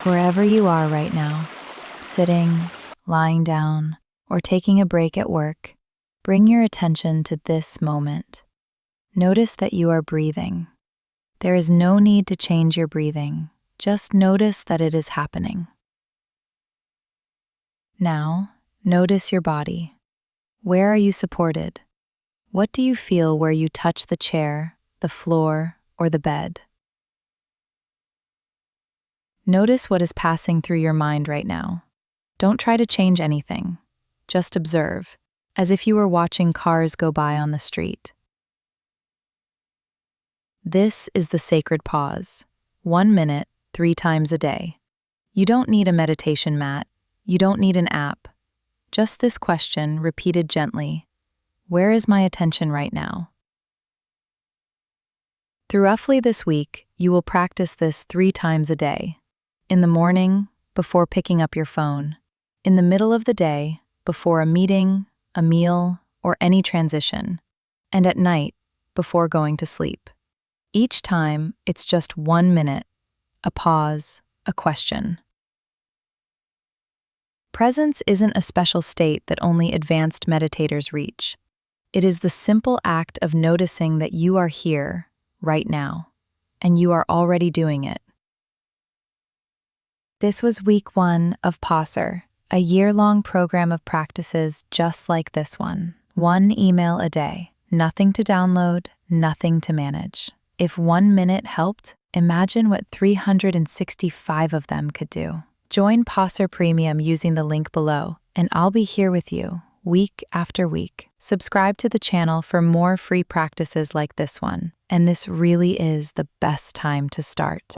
Wherever you are right now, sitting, lying down, or taking a break at work, bring your attention to this moment. Notice that you are breathing. There is no need to change your breathing. Just notice that it is happening. Now, notice your body. Where are you supported? What do you feel where you touch the chair, the floor, or the bed? Notice what is passing through your mind right now. Don't try to change anything. Just observe, as if you were watching cars go by on the street. This is the sacred pause. 1 minute, 3 times a day. You don't need a meditation mat. You don't need an app. Just this question repeated gently. Where is my attention right now? Roughly this week, you will practice this 3 times a day. In the morning, before picking up your phone. In the middle of the day, before a meeting, a meal, or any transition. And at night, before going to sleep. Each time, it's just 1 minute, a pause, a question. Presence isn't a special state that only advanced meditators reach. It is the simple act of noticing that you are here, right now, and you are already doing it. This was week 1 of Pausar, a year-long program of practices just like this one. 1 email a day, nothing to download, nothing to manage. If 1 minute helped, imagine what 365 of them could do. Join Pausar Premium using the link below, and I'll be here with you, week after week. Subscribe to the channel for more free practices like this one, and this really is the best time to start.